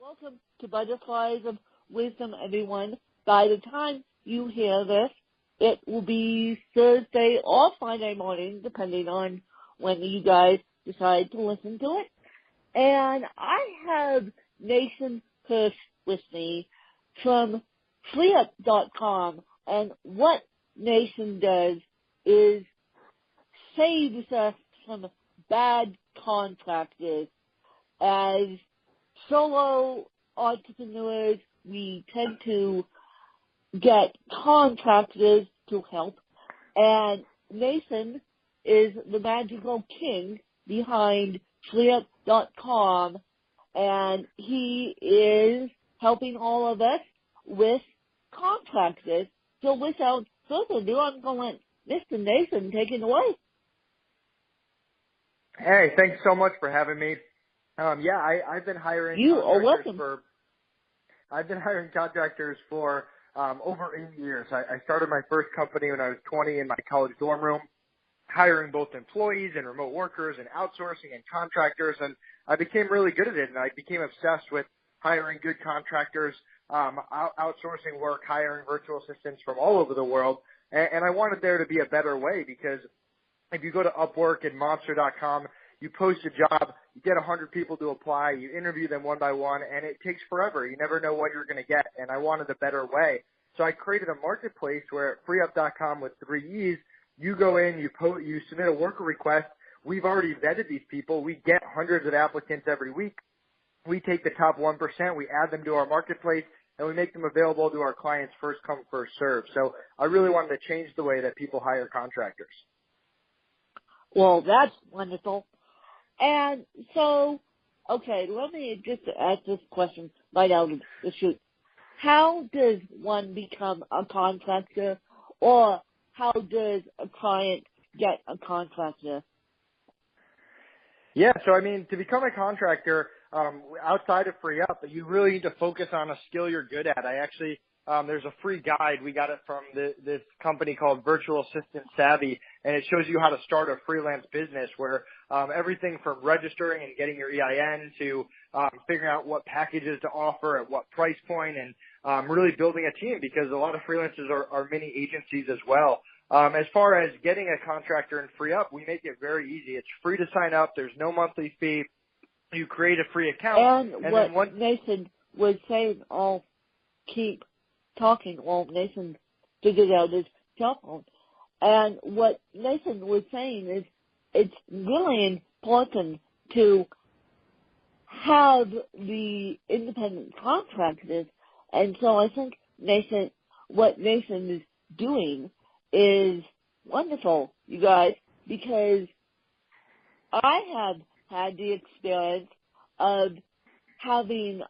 Welcome to Butterflies of Wisdom, everyone. By the time you hear this, it will be Thursday or Friday morning, depending on when you guys decide to listen to it. And I have Nathan Hirsch with me from freeup.com. And what Nathan does is saves us from bad contractors. As solo entrepreneurs, we tend to get contractors to help, and Nathan is the magical king behind freeup.com, and he is helping all of us with contractors. So without further ado, I'm going to let Mr. Nathan take it away. Hey, thanks so much for having me. I've been hiring contractors for over 8 years. I started my first company when I was 20 in my college dorm room, hiring both employees and remote workers and outsourcing and contractors, and I became really good at it, and I became obsessed with hiring good contractors, outsourcing work, hiring virtual assistants from all over the world, and I wanted there to be a better way, because if you go to Upwork and Monster.com, you post a job, you get 100 people to apply, you interview them one by one, and it takes forever. You never know what you're going to get, and I wanted a better way. So I created a marketplace where at freeup.com with 3 E's, you go in, you submit a worker request. We've already vetted these people. We get hundreds of applicants every week. We take the top 1%, we add them to our marketplace, and we make them available to our clients first come, first serve. So I really wanted to change the way that people hire contractors. Well, that's wonderful. And so, okay, let me just ask this question right out of the chute. How does one become a contractor, or how does a client get a contractor? Yeah, so I mean, to become a contractor, outside of FreeUp, you really need to focus on a skill you're good at. There's a free guide. We got it from this company called Virtual Assistant Savvy, and it shows you how to start a freelance business where everything from registering and getting your EIN to figuring out what packages to offer at what price point, and really building a team, because a lot of freelancers are mini agencies as well. As far as getting a contractor in FreeUp, we make it very easy. It's free to sign up. There's no monthly fee. You create a free account. And what Nathan was saying, I'll keep talking while Nathan figured out his cell phone. And what Nathan was saying is it's really important to have the independent contractors. And so I think what Nathan is doing is wonderful, you guys, because I have had the experience of having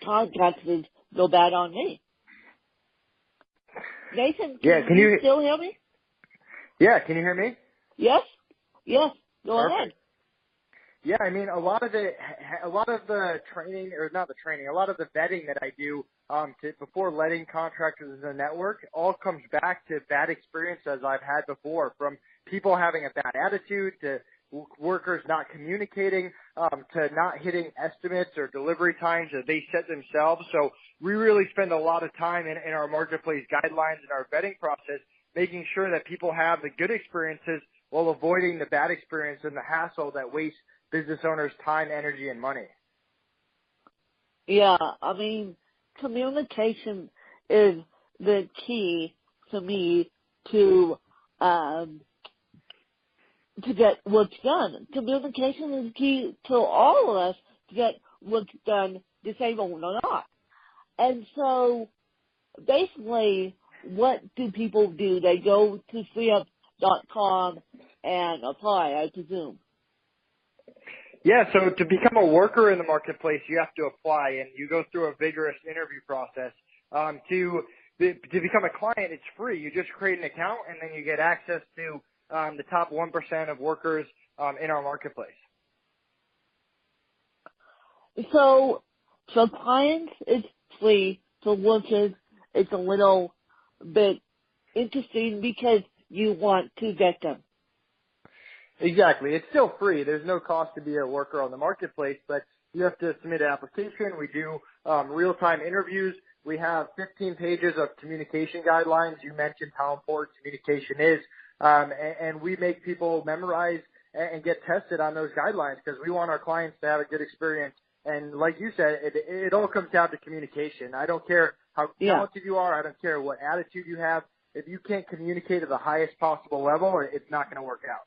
contractors go bad on me. Nathan, can you still hear me? Yeah, can you hear me? Yes, go ahead. Yeah, I mean, a lot of the training, or not the training, a lot of the vetting that I do before letting contractors in the network all comes back to bad experiences I've had before, from people having a bad attitude to workers not communicating, to not hitting estimates or delivery times that they set themselves. So we really spend a lot of time in our marketplace guidelines and our vetting process, making sure that people have the good experiences while avoiding the bad experience and the hassle that wastes business owners' time, energy, and money. Yeah, I mean, communication is the key to me to get work done. Communication is key to all of us to get work done, disabled or not. And so, basically, what do people do? They go to freeup.com and apply, I presume. Yeah, so to become a worker in the marketplace, you have to apply, and you go through a vigorous interview process. To become a client, it's free. You just create an account, and then you get access to the top 1% of workers in our marketplace. So for clients, it's free. For workers, it's a little bit interesting because you want to get them. Exactly. It's still free. There's no cost to be a worker on the marketplace, but you have to submit an application. We do real-time interviews. We have 15 pages of communication guidelines. You mentioned how important communication is, and we make people memorize and get tested on those guidelines because we want our clients to have a good experience. And like you said, it all comes down to communication. I don't care how talented you are. I don't care what attitude you have. If you can't communicate at the highest possible level, it's not going to work out.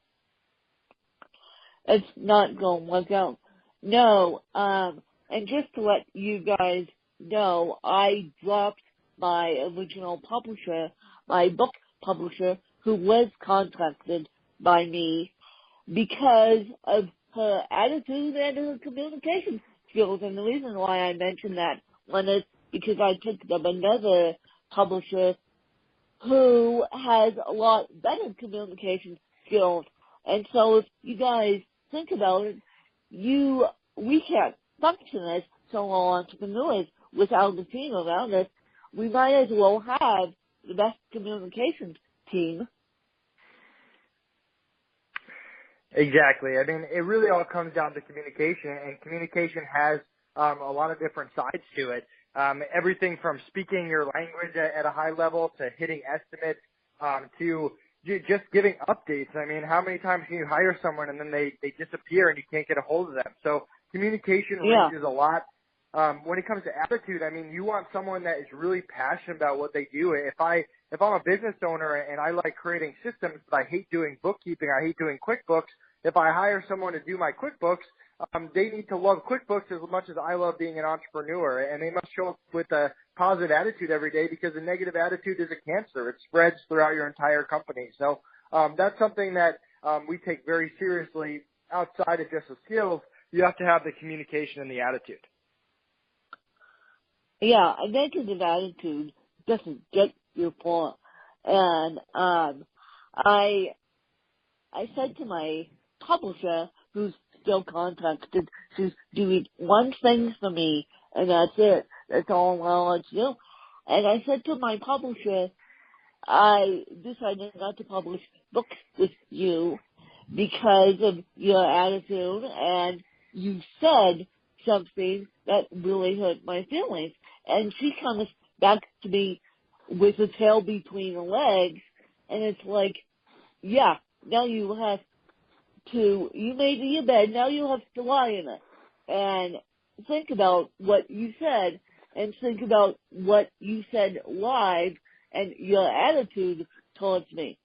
It's not going to work out. No, and just to let you guys know, I dropped my original publisher, my book publisher, who was contacted by me because of her attitude and her communication skills. And the reason why I mentioned that one is because I picked up another publisher who has a lot better communication skills. And so if you guys think about it, we can't function as solo entrepreneurs without the team around us. We might as well have the best communications team. Exactly. I mean, it really all comes down to communication, and communication has a lot of different sides to it. Everything from speaking your language at a high level to hitting estimates to just giving updates. I mean, how many times can you hire someone and then they disappear and you can't get a hold of them? So communication ranges a lot. When it comes to attitude, I mean, you want someone that is really passionate about what they do. If I'm a business owner and I like creating systems, but I hate doing bookkeeping, I hate doing QuickBooks, if I hire someone to do my QuickBooks, they need to love QuickBooks as much as I love being an entrepreneur, and they must show up with a positive attitude every day because a negative attitude is a cancer. It spreads throughout your entire company. So that's something that we take very seriously outside of just the skills. You have to have the communication and the attitude. Yeah, a negative attitude doesn't get you far. And I said to my publisher, who's still contacted, to do one thing for me, and that's it. That's all I'll let you do. And I said to my publisher, I decided not to publish books with you because of your attitude, and you said something that really hurt my feelings. And she comes back to me with a tail between her legs, and it's like, yeah, now you made your bed, now you have to lie in it. And think about what you said, and think about what you said live, and your attitude towards me.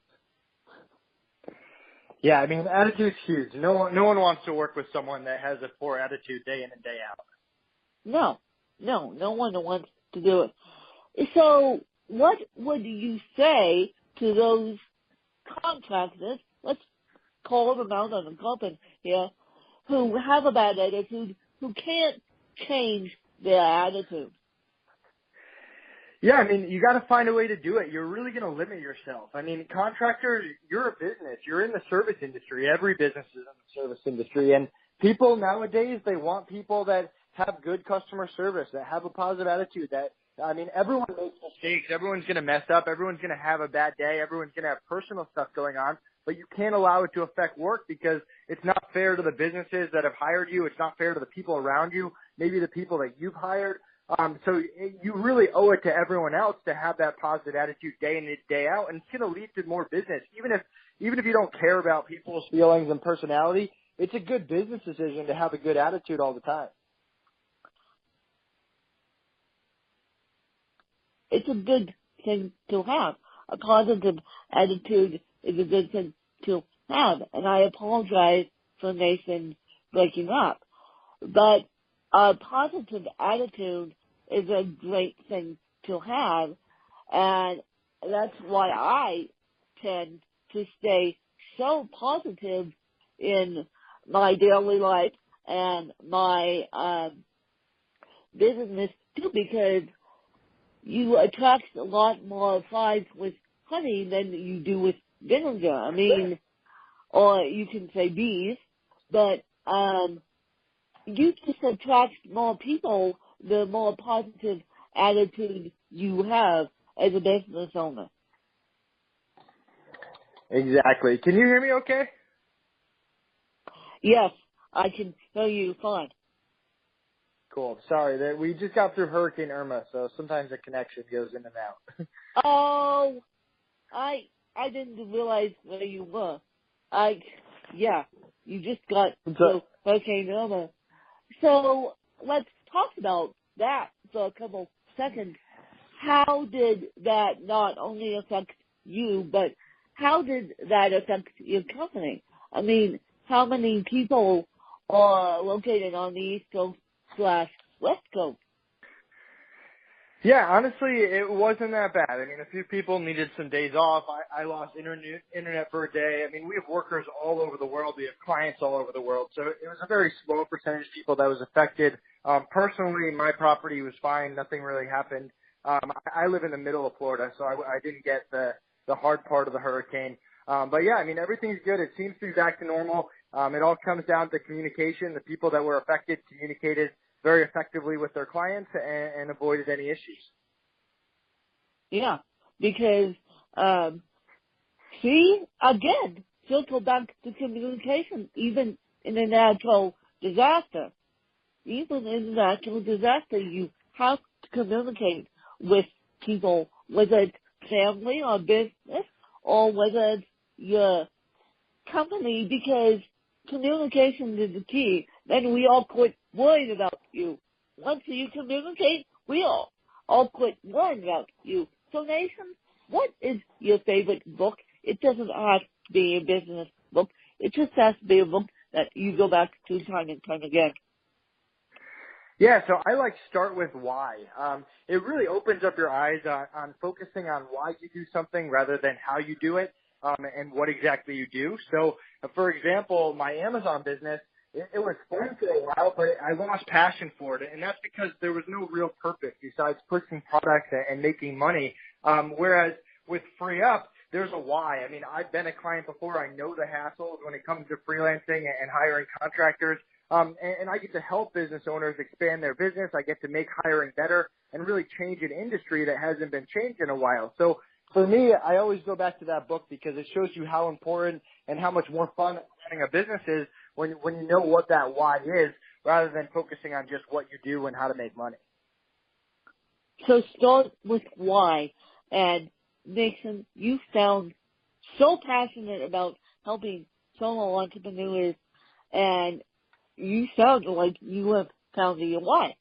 Yeah, I mean, attitude's huge. No one wants to work with someone that has a poor attitude day in and day out. No one wants to do it. So what would you say to those contractors, let's call them out on the carpet here, who have a bad attitude, who can't change their attitude? Yeah, I mean, you got to find a way to do it. You're really going to limit yourself. I mean, contractors, you're a business. You're in the service industry. Every business is in the service industry. And people nowadays, they want people that have good customer service, that have a positive attitude. Everyone makes mistakes. Everyone's going to mess up. Everyone's going to have a bad day. Everyone's going to have personal stuff going on. But you can't allow it to affect work because it's not fair to the businesses that have hired you. It's not fair to the people around you, maybe the people that you've hired. So you really owe it to everyone else to have that positive attitude day in and day out, and it's going to lead to more business. Even if you don't care about people's feelings and personality, it's a good business decision to have a good attitude all the time. It's a good thing to have. A positive attitude is a good thing to have, and I apologize for Nathan breaking up. But a positive attitude is a great thing to have, and that's why I tend to stay so positive in my daily life and my business too, because you attract a lot more flies with honey than you do with vinegar. I mean, or you can say bees, but you just attract more people the more positive attitude you have as a business owner. Exactly. Can you hear me okay? Yes, I can hear you fine. Cool. Sorry, we just got through Hurricane Irma, so sometimes the connection goes in and out. Oh, I didn't realize where you were. You just got to Hurricane Irma. So let's talk about that for a couple seconds. How did that not only affect you, but how did that affect your company? I mean, how many people are located on the East Coast / West Coast? Yeah, honestly, it wasn't that bad. I mean, a few people needed some days off. I lost internet for a day. I mean, we have workers all over the world. We have clients all over the world. So it was a very small percentage of people that was affected. Personally, my property was fine. Nothing really happened. I live in the middle of Florida, so I didn't get the hard part of the hurricane. But yeah, I mean, everything's good. It seems to be back to normal. It all comes down to communication. The people that were affected communicated very effectively with their clients and avoided any issues. Yeah, because, again, circle back to communication, even in a natural disaster. Even in a natural disaster, you have to communicate with people, whether it's family or business or whether it's your company, because communication is the key. Then we all quit worrying about you. Once you communicate, we all quit worrying about you. So, Nathan, what is your favorite book? It doesn't have to be a business book. It just has to be a book that you go back to time and time again. Yeah, so I like start with why. It really opens up your eyes on focusing on why you do something rather than how you do it and what exactly you do. So, for example, my Amazon business, it was fun for a while, but I lost passion for it, and that's because there was no real purpose besides pushing products and making money. Whereas with Free Up, there's a why. I mean, I've been a client before. I know the hassles when it comes to freelancing and hiring contractors. And I get to help business owners expand their business. I get to make hiring better and really change an industry that hasn't been changed in a while. So for me, I always go back to that book because it shows you how important and how much more fun running a business is when you know what that why is, rather than focusing on just what you do and how to make money. So start with why. And Nixon, you sound so passionate about helping solo entrepreneurs, and you sound like you have found your why.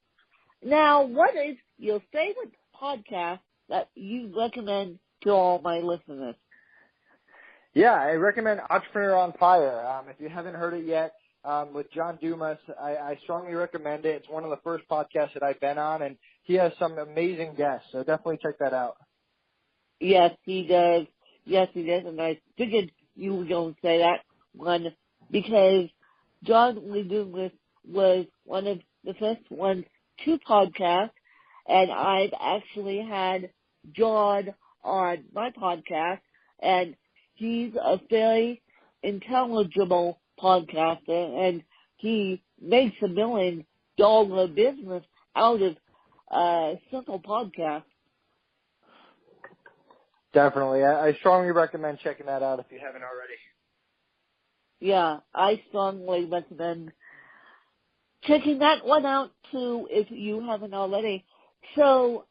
Now, what is your favorite podcast that you recommend to all my listeners? Yeah, I recommend Entrepreneur on Fire. If you haven't heard it yet, with John Dumas, I strongly recommend it. It's one of the first podcasts that I've been on, and he has some amazing guests, so definitely check that out. Yes, he does. Yes, he does, and I figured you were going to say that one because John Dumas was one of the first ones to podcast, and I've actually had John on my podcast, and he's a very intelligible podcaster, and he makes $1 million business out of simple podcast. Definitely. I strongly recommend checking that out if you haven't already. Yeah, I strongly recommend checking that one out too if you haven't already. So,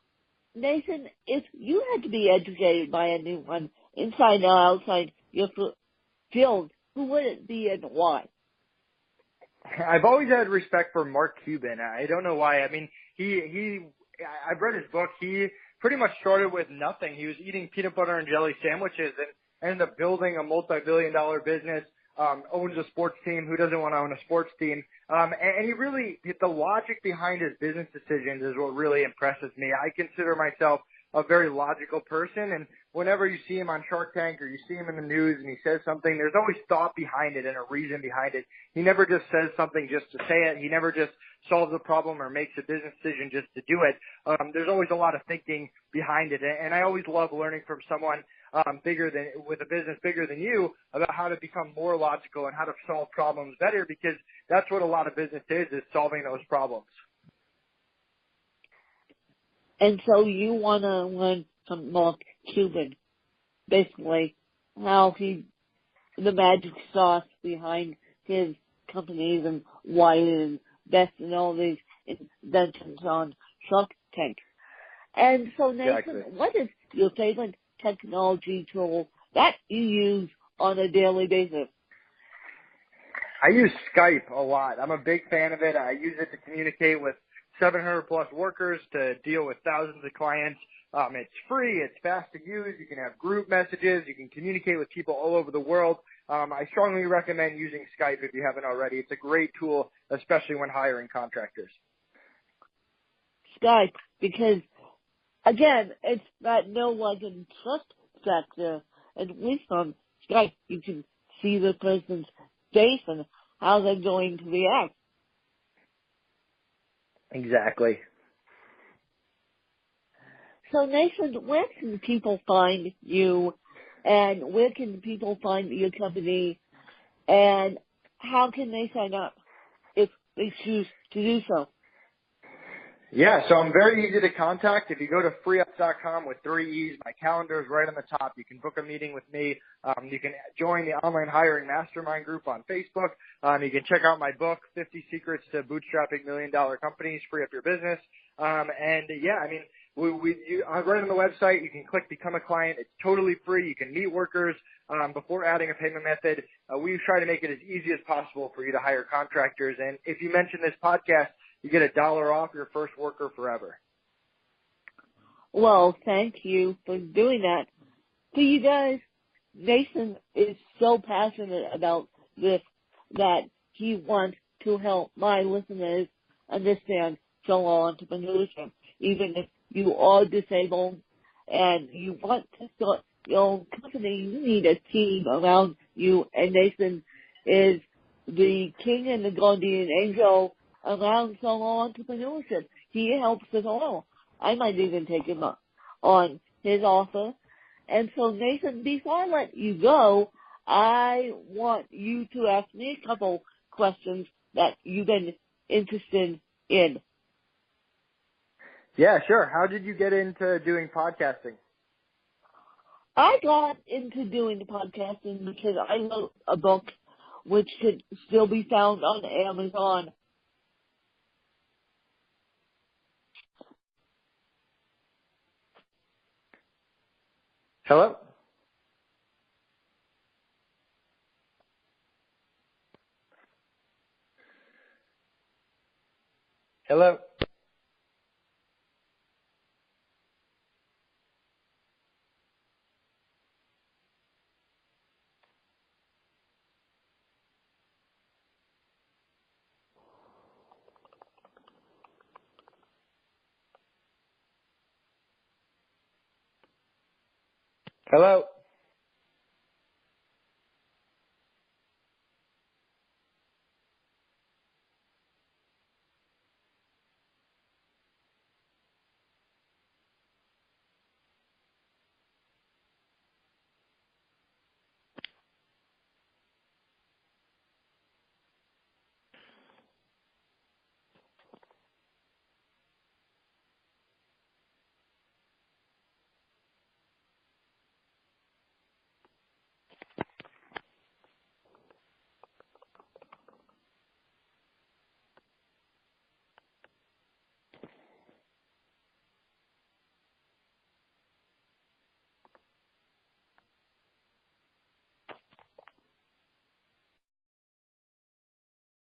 Nathan, if you had to be educated by anyone inside or outside your field, who would it be and why? I've always had respect for Mark Cuban. I don't know why. I mean, I've read his book. He pretty much started with nothing. He was eating peanut butter and jelly sandwiches and ended up building a multi-billion-dollar business, owns a sports team. Who doesn't want to own a sports team? And he really, the logic behind his business decisions is what really impresses me. I consider myself a very logical person, and whenever you see him on Shark Tank or you see him in the news and he says something, there's always thought behind it and a reason behind it. He never just says something just to say it. He never just solves a problem or makes a business decision just to do it. There's always a lot of thinking behind it, and I always love learning from someone with a business bigger than you about how to become more logical and how to solve problems better, because that's what a lot of business is solving those problems. And so you want to learn from Mark Cuban, basically, how the magic sauce behind his companies and why he invests in all these mentions on Shark Tank. And so, Nathan, Exactly. what is your favorite technology tool that you use on a daily basis? I use Skype a lot. I'm a big fan of it. I use it to communicate with 700 plus workers, to deal with thousands of clients. It's free. It's fast to use. You can have group messages. You can communicate with people all over the world. I strongly recommend using Skype if you haven't already. It's a great tool, especially when hiring contractors. Skype, because again, it's that no one can trust factor. And at least on Skype, you can see the person's face and how they're going to react. Exactly. So, Nathan, where can people find you, and where can people find your company, and how can they sign up if they choose to do so? Yeah, so I'm very easy to contact. If you go to freeup.com with 3 E's, my calendar is right on the top. You can book a meeting with me. You can join the online hiring mastermind group on Facebook. You can check out my book, 50 Secrets to Bootstrapping $1 Million Companies, Free Up Your Business. And yeah, I mean, right on the website, you can click Become a Client. It's totally free. You can meet workers before adding a payment method. We try to make it as easy as possible for you to hire contractors. And if you mention this podcast, you get $1 off your first worker forever. Well, thank you for doing that. So you guys, Nathan is so passionate about this that he wants to help my listeners understand solo entrepreneurship. Even if you are disabled and you want to start your own company, you need a team around you. And Nathan is the king and the guardian angel around solo entrepreneurship. He helps us all. I might even take him up on his offer. And so, Nathan, before I let you go, I want you to ask me a couple questions that you've been interested in. Yeah, sure. How did you get into doing podcasting? I got into doing the podcasting because I wrote a book which could still be found on Amazon. Hello? Hello? Hello?